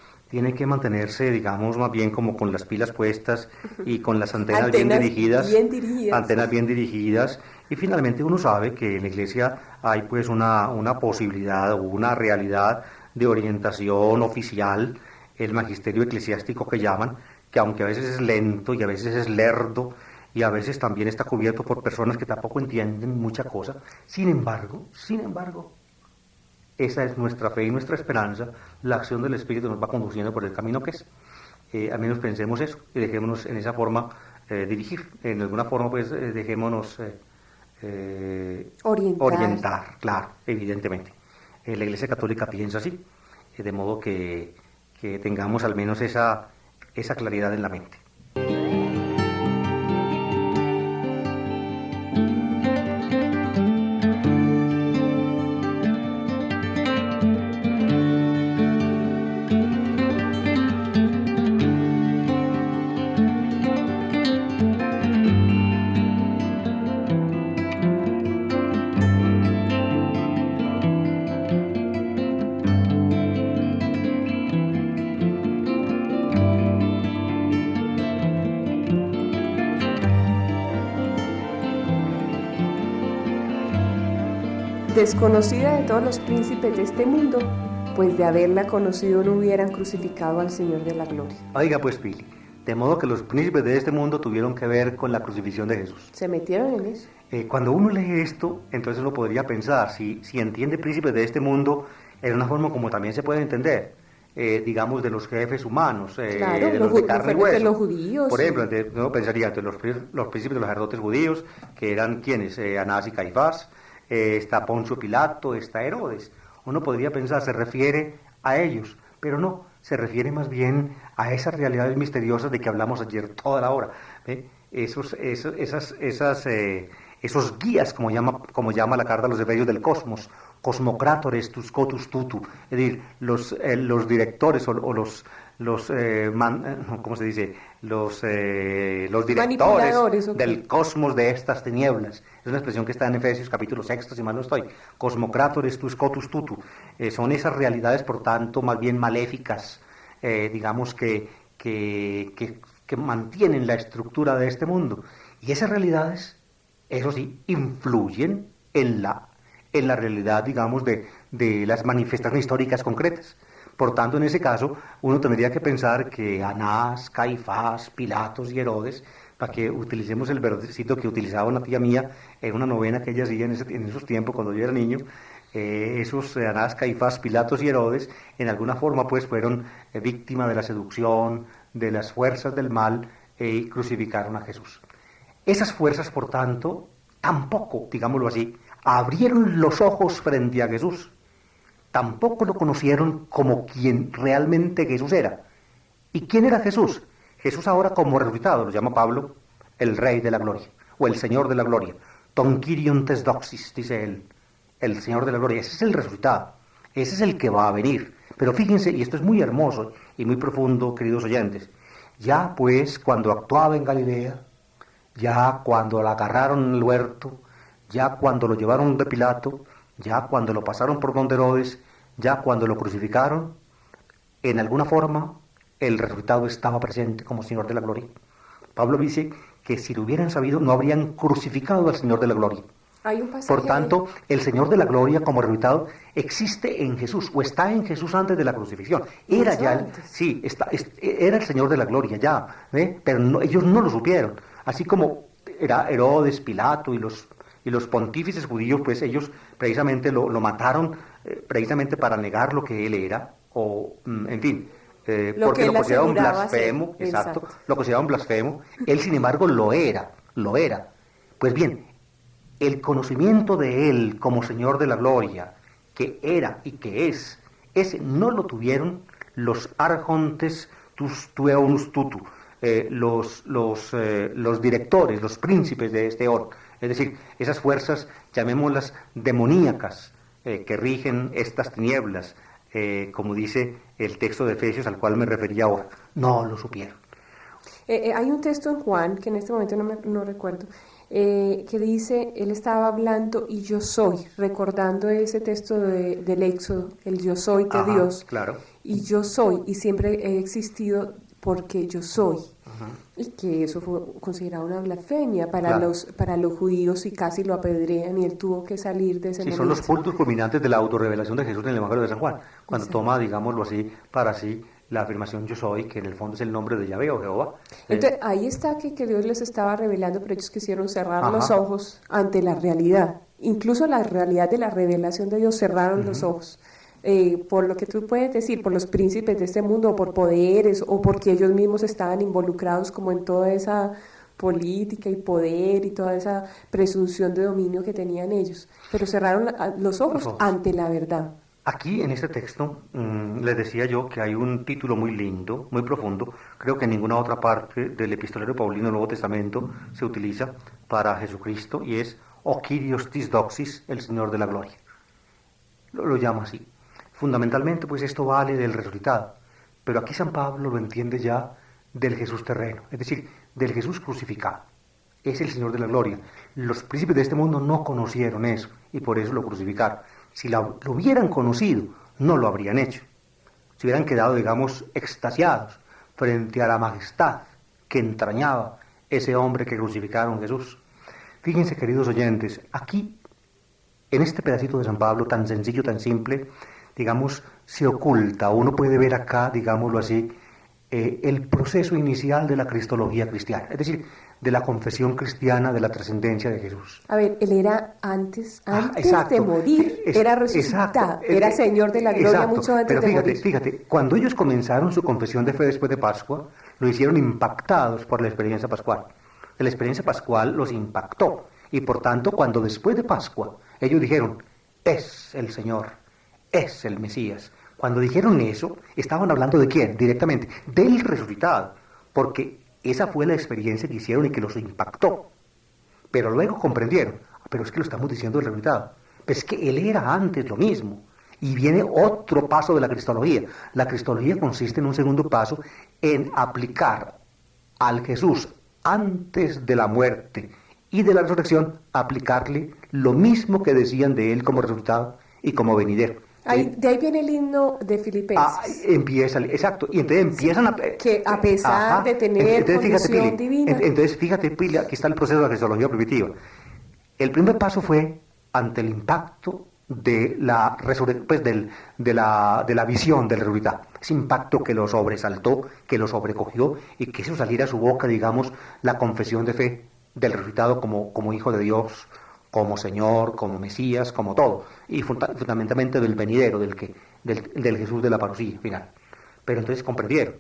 mantenerse, digamos, más bien como con las pilas puestas y con las antenas bien dirigidas. Antenas bien dirigidas. Y finalmente uno sabe que en la iglesia hay pues una posibilidad o una realidad de orientación oficial, el magisterio eclesiástico que llaman, que aunque a veces es lento y a veces es lerdo y a veces también está cubierto por personas que tampoco entienden mucha cosa, sin embargo, esa es nuestra fe y nuestra esperanza, la acción del Espíritu nos va conduciendo por el camino que es. Al menos pensemos eso y dejémonos en esa forma dirigir, en alguna forma pues dejémonos orientar, claro, evidentemente. La Iglesia Católica piensa así, de modo que tengamos al menos esa claridad en la mente. Desconocida de todos los príncipes de este mundo, pues de haberla conocido no hubieran crucificado al Señor de la gloria. Oiga pues, Pili, De modo que los príncipes de este mundo tuvieron que ver con la crucifixión de Jesús. Se metieron en eso. Cuando uno lee esto, entonces uno podría pensar, si entiende príncipes de este mundo, es una forma como también se puede entender, digamos, de los jefes humanos, Claro, de los de carne y hueso. de los judíos. Por ejemplo, uno pensaría entre los príncipes de los sacerdotes judíos, que eran quienes, Anás y Caifás, está Poncio Pilato, está Herodes. Uno podría pensar, se refiere a ellos, pero no, se refiere más bien a esas realidades misteriosas de que hablamos ayer toda la hora. Esos guías, como llama la carta a los Efesios del cosmos, cosmocrátores tus cotus tutu, es decir, los directores o ¿cómo se dice? Los directores del cosmos de estas tinieblas. Es una expresión que está en Efesios capítulo 6, si mal no estoy. Cosmocrátores tus cotus tutu. Son esas realidades, por tanto, más bien maléficas, digamos, que mantienen la estructura de este mundo. Y esas realidades, eso sí, influyen en la realidad, digamos, de las manifestaciones históricas concretas. Por tanto, en ese caso, uno tendría que pensar que Anás, Caifás, Pilatos y Herodes, para que utilicemos el versículo que utilizaba una tía mía en una novena que ella hacía en esos tiempos cuando yo era niño, esos Anás, Caifás, Pilatos y Herodes, en alguna forma pues fueron víctimas de la seducción, de las fuerzas del mal, y crucificaron a Jesús. Esas fuerzas, por tanto, tampoco, digámoslo así, abrieron los ojos frente a Jesús. Tampoco lo conocieron como quien realmente Jesús era. ¿Y quién era Jesús? Jesús ahora como resucitado, lo llama Pablo el Rey de la Gloria, o el Señor de la Gloria. Ton Kyrion tes doxis, dice él, el Señor de la Gloria. Ese es el resultado, ese es el que va a venir. Pero fíjense, y esto es muy hermoso y muy profundo, queridos oyentes, ya pues cuando actuaba en Galilea, ya cuando lo agarraron en el huerto, ya cuando lo llevaron de Pilato, ya cuando lo pasaron por donde Herodes, ya cuando lo crucificaron, en alguna forma el resucitado estaba presente como Señor de la Gloria. Pablo dice que si lo hubieran sabido no habrían crucificado al Señor de la Gloria. Hay un pasaje. Por tanto, el Señor de la Gloria como resucitado existe en Jesús, o está en Jesús antes de la crucifixión. Era ya, era el Señor de la Gloria ya, pero ellos no lo supieron. Así como era Herodes, Pilato y los pontífices judíos, pues ellos precisamente lo mataron precisamente para negar lo que él era, o en fin, porque lo consideraban blasfemo, exacto, lo consideraban blasfemo. Él, sin embargo, lo era. Pues bien, el conocimiento de él como Señor de la Gloria, que era y que es, ese no lo tuvieron los arjontes tueunus tutu, los directores, los príncipes de este orden. Es decir, esas fuerzas, llamémoslas demoníacas, que rigen estas tinieblas, como dice el texto de Efesios al cual me refería ahora, no lo supieron. Hay un texto en Juan, que en este momento no recuerdo, que dice, él estaba hablando y yo soy, recordando ese texto del Éxodo, el yo soy de Dios, claro. Y yo soy, y siempre he existido porque yo soy. Y que eso fue considerado una blasfemia para los judíos, y casi lo apedrean, y él tuvo que salir de ese momento. Son los puntos culminantes de la autorrevelación de Jesús en el Evangelio de San Juan, cuando toma, digámoslo así, para sí la afirmación yo soy, que en el fondo es el nombre de Yahvé o Jehová. Entonces ahí está que Dios les estaba revelando, pero ellos quisieron cerrar los ojos ante la realidad. Incluso la realidad de la revelación de Dios, cerraron los ojos. Por lo que tú puedes decir, por los príncipes de este mundo, o por poderes, o porque ellos mismos estaban involucrados como en toda esa política y poder y toda esa presunción de dominio que tenían ellos, pero cerraron los ojos ante la verdad. Aquí en este texto les decía yo que hay un título muy lindo, muy profundo. Creo que en ninguna otra parte del epistolario paulino del Nuevo Testamento se utiliza para Jesucristo, y es O Kyrios tis doxis, el Señor de la Gloria. Lo llama así. Fundamentalmente, pues esto vale del resucitado, pero aquí San Pablo lo entiende ya del Jesús terreno, es decir, del Jesús crucificado. Es el Señor de la Gloria. Los príncipes de este mundo no conocieron eso y por eso lo crucificaron. Si lo hubieran conocido, no lo habrían hecho. Se hubieran quedado, digamos, extasiados frente a la majestad que entrañaba ese hombre que crucificaron, Jesús. Fíjense, queridos oyentes, aquí, en este pedacito de San Pablo, tan sencillo, tan simple, digamos, se oculta. Uno puede ver acá, digámoslo así, el proceso inicial de la cristología cristiana, es decir, de la confesión cristiana de la trascendencia de Jesús. A ver, él era antes Exacto. de morir, era resucitado, era Señor de la gloria exacto. mucho antes Pero de fíjate, morir. fíjate, cuando ellos comenzaron su confesión de fe después de Pascua, lo hicieron impactados por la experiencia pascual. La experiencia pascual los impactó, y por tanto, cuando después de Pascua, ellos dijeron, es el Señor, es el Mesías. Cuando dijeron eso, estaban hablando de quién, directamente, del resucitado, porque esa fue la experiencia que hicieron y que los impactó. Pero luego comprendieron, pero es que lo estamos diciendo del resucitado. Pero es que él era antes lo mismo. Y viene otro paso de la cristología. La cristología consiste en un segundo paso en aplicar al Jesús antes de la muerte y de la resurrección, aplicarle lo mismo que decían de él como resucitado y como venidero. De ahí viene el himno de Filipenses. Empieza, exacto, y entonces empiezan a... Que a pesar de tener condición divina... Entonces, fíjate, Pili, aquí está el proceso de la cristología primitiva. El primer paso fue ante el impacto de la de la visión del resucitado. Ese impacto que lo sobresaltó, que lo sobrecogió, y que hizo salir a su boca, digamos, la confesión de fe del resucitado como hijo de Dios, como Señor, como Mesías, como todo, y fundamentalmente del venidero, del Jesús de la parucía final. Pero entonces comprendieron.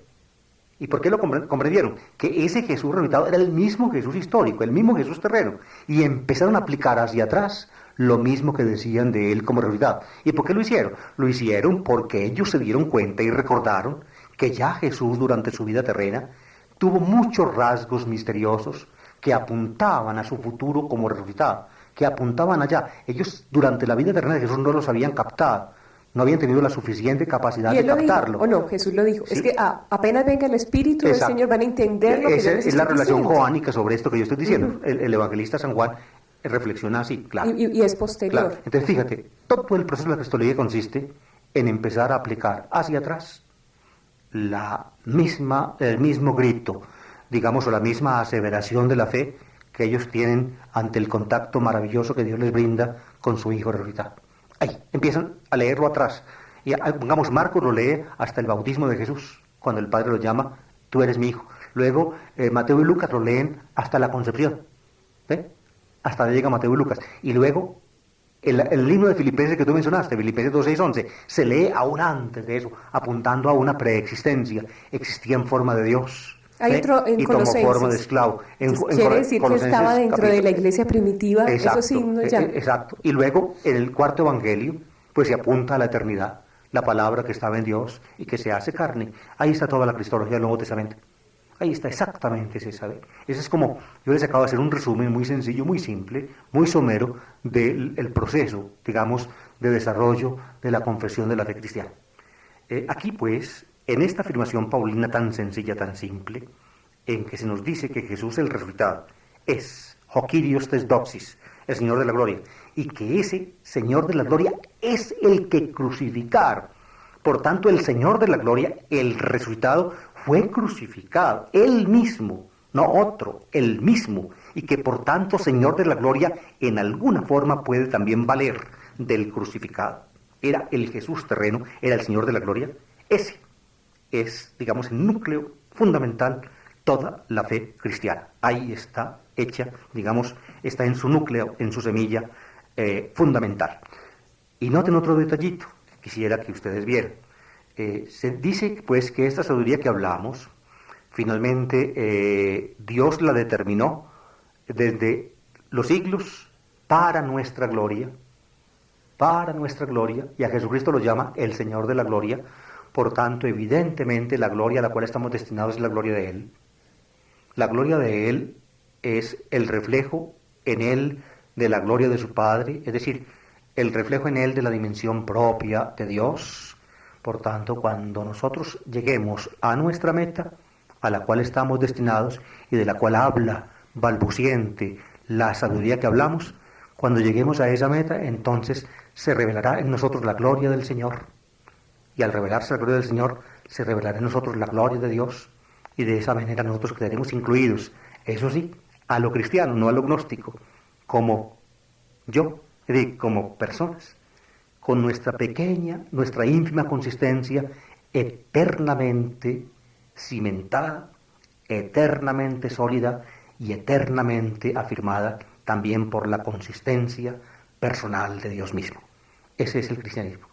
¿Y por qué lo comprendieron? Que ese Jesús resucitado era el mismo Jesús histórico, el mismo Jesús terreno, y empezaron a aplicar hacia atrás lo mismo que decían de él como resucitado. ¿Y por qué lo hicieron? Lo hicieron porque ellos se dieron cuenta y recordaron que ya Jesús durante su vida terrena tuvo muchos rasgos misteriosos que apuntaban a su futuro como resucitado, que apuntaban allá. Ellos durante la vida terrena de Jesús no los habían captado, no habían tenido la suficiente capacidad de captarlo. ¿O no? Jesús lo dijo. Sí. Es que apenas venga el Espíritu del Señor van a entender lo que yo les es la relación diciendo. joánica sobre esto que yo estoy diciendo. El evangelista San Juan reflexiona así, claro. Y es posterior. Claro. Entonces fíjate, todo el proceso de la cristología consiste en empezar a aplicar hacia atrás el mismo grito, digamos, o la misma aseveración de la fe que ellos tienen ante el contacto maravilloso que Dios les brinda con su Hijo resucitado. Ahí, empiezan a leerlo atrás. Y pongamos, Marcos lo lee hasta el bautismo de Jesús, cuando el Padre lo llama, tú eres mi Hijo. Luego, Mateo y Lucas lo leen hasta la concepción. ¿Ve? Hasta llega Mateo y Lucas. Y luego, el himno de Filipenses que tú mencionaste, Filipenses 2, 6, 11, se lee aún antes de eso, apuntando a una preexistencia. Existía en forma de Dios. Hay otro en y tomó Colosenses. Forma de esclavo. Quiere decir que estaba dentro de la iglesia primitiva, exacto, esos signos ya. Exacto. Y luego, en el cuarto evangelio, pues se apunta a la eternidad, la palabra que estaba en Dios y que se hace carne. Ahí está toda la cristología del Nuevo Testamento. Ahí está exactamente ese saber. Ese es como, yo les acabo de hacer un resumen muy sencillo, muy simple, muy somero del proceso, digamos, de desarrollo de la confesión de la fe cristiana. Aquí pues, en esta afirmación paulina tan sencilla, tan simple, en que se nos dice que Jesús el resucitado es ho Kyrios tes doxis, el Señor de la gloria, y que ese Señor de la gloria es el que crucificaron. Por tanto, el Señor de la gloria, el resucitado, fue crucificado, él mismo, no otro, él mismo, y que por tanto Señor de la gloria en alguna forma puede también valer del crucificado. Era el Jesús terreno, era el Señor de la gloria. Ese es, digamos, el núcleo fundamental toda la fe cristiana. Ahí está hecha, digamos, está en su núcleo, en su semilla fundamental. Y noten otro detallito, quisiera que ustedes vieran. Se dice pues que esta sabiduría que hablamos, finalmente Dios la determinó desde los siglos para nuestra gloria, y a Jesucristo lo llama el Señor de la gloria. Por tanto, evidentemente la gloria a la cual estamos destinados es la gloria de Él. La gloria de Él es el reflejo en Él de la gloria de su Padre, es decir, el reflejo en Él de la dimensión propia de Dios. Por tanto, cuando nosotros lleguemos a nuestra meta, a la cual estamos destinados y de la cual habla balbuciente la sabiduría que hablamos, cuando lleguemos a esa meta, entonces se revelará en nosotros la gloria del Señor. Y al revelarse la gloria del Señor, se revelará en nosotros la gloria de Dios. Y de esa manera nosotros quedaremos incluidos, eso sí, a lo cristiano, no a lo gnóstico, como yo, es decir, como personas, con nuestra pequeña, nuestra ínfima consistencia, eternamente cimentada, eternamente sólida y eternamente afirmada también por la consistencia personal de Dios mismo. Ese es el cristianismo.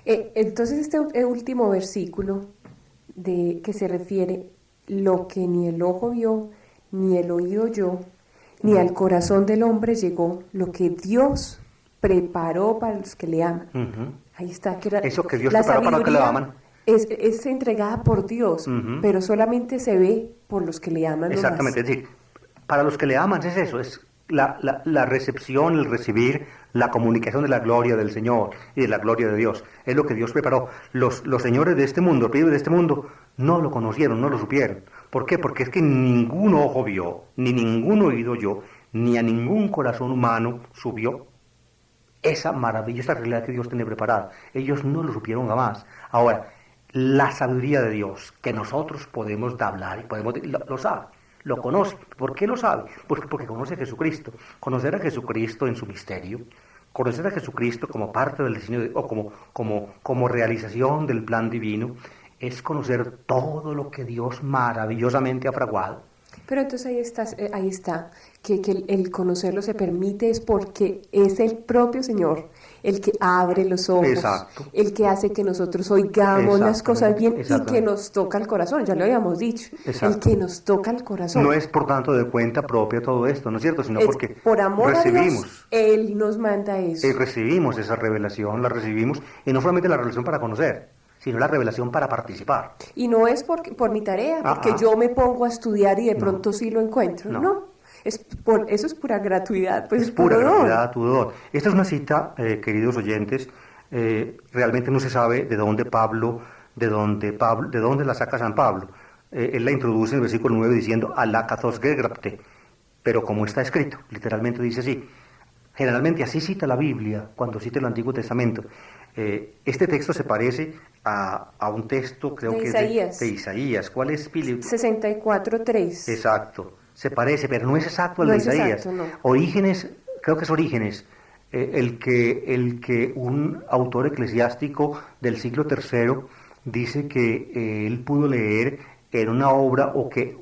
Entonces este último versículo que se refiere lo que ni el ojo vio, ni el oído oyó, ni al corazón del hombre llegó, lo que Dios preparó para los que le aman. Ahí está. Eso que Dios preparó para los que le aman. Es entregada por Dios, pero solamente se ve por los que le aman. Exactamente, es decir, para los que le aman es eso, es la recepción, el recibir, la comunicación de la gloria del Señor y de la gloria de Dios. Es lo que Dios preparó. Los señores de este mundo, los príncipes de este mundo, no lo conocieron, no lo supieron. ¿Por qué? Porque es que ningún ojo vio, ni ningún oído oyó, ni a ningún corazón humano subió esa maravillosa realidad que Dios tiene preparada. Ellos no lo supieron jamás. Ahora, la sabiduría de Dios, que nosotros podemos hablar y lo sabe. Lo conoce. ¿Por qué lo sabe? Pues porque conoce a Jesucristo. Conocer a Jesucristo en su misterio, conocer a Jesucristo como parte del diseño, o como realización del plan divino, es conocer todo lo que Dios maravillosamente ha fraguado. Pero entonces ahí está, que el conocerlo se permite es porque es el propio Señor el que abre los ojos, exacto, el que hace que nosotros oigamos las cosas bien y que nos toca el corazón, ya lo habíamos dicho, el que nos toca el corazón. No es por tanto de cuenta propia todo esto, ¿no es cierto? Sino porque por amor recibimos, a Dios, Él nos manda eso. Recibimos esa revelación, la recibimos, y no solamente la revelación para conocer, sino la revelación para participar. Y no es por mi tarea, porque yo me pongo a estudiar y de pronto sí lo encuentro, ¿no? Eso es pura gratuidad, pues es pura gratuidad, tu don. Esta es una cita, queridos oyentes, realmente no se sabe de dónde la saca San Pablo. Él la introduce en el versículo 9 diciendo, Alá kathos gegrapte, pero como está escrito, literalmente dice así. Generalmente así cita la Biblia cuando cita el Antiguo Testamento. Este texto se parece a un texto, creo que es de Isaías. ¿Cuál es, Pili? 64:3. Exacto. Se parece, pero no es exacto al de Isaías. Exacto, no. Orígenes, creo que es Orígenes, el que un autor eclesiástico del siglo III dice que él pudo leer en una obra, o que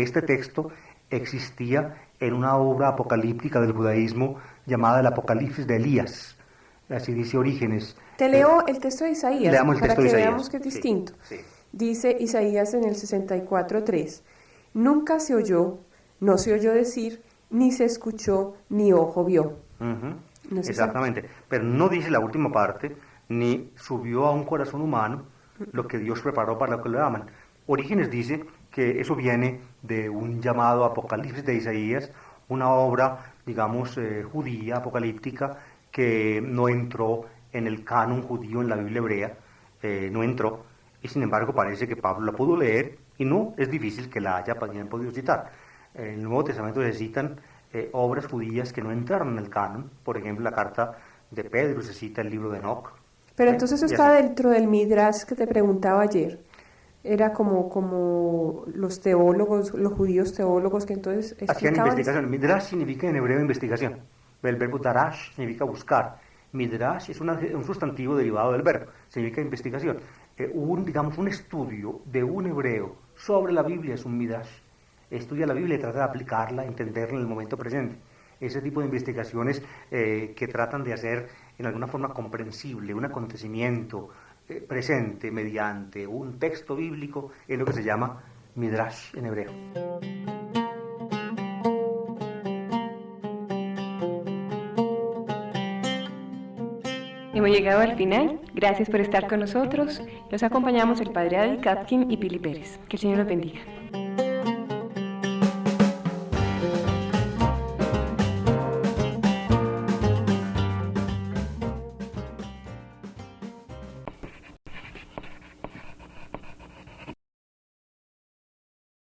este texto existía en una obra apocalíptica del judaísmo llamada el Apocalipsis de Elías. Así dice Orígenes. Te leo el texto de Isaías para que veamos que es distinto. Sí. Dice Isaías en el 64:3, nunca se oyó, no se oyó decir, ni se escuchó, ni ojo vio. ¿No es exactamente, eso? Pero no dice la última parte, ni subió a un corazón humano lo que Dios preparó para los que lo aman. Orígenes dice que eso viene de un llamado Apocalipsis de Isaías, una obra, digamos, judía, apocalíptica, que no entró en el canon judío en la Biblia hebrea, no entró, y sin embargo parece que Pablo la pudo leer, y no es difícil que la hayan podido citar. En el Nuevo Testamento se citan obras judías que no entraron en el canon, por ejemplo la carta de Pedro, se cita el libro de Enoch. Pero entonces eso está dentro del Midrash que te preguntaba ayer. Era como los teólogos, los judíos teólogos que entonces hacían investigación. Midrash significa en hebreo investigación. El verbo darash significa buscar. Midrash es un sustantivo derivado del verbo, significa investigación. Un estudio de un hebreo sobre la Biblia es un midrash. Estudia la Biblia y trata de aplicarla, entenderla en el momento presente. Ese tipo de investigaciones que tratan de hacer en alguna forma comprensible un acontecimiento presente mediante un texto bíblico es lo que se llama midrash en hebreo. Hemos llegado al final. Gracias por estar con nosotros. Los acompañamos el padre David Kapkin y Pili Pérez. Que el Señor los bendiga.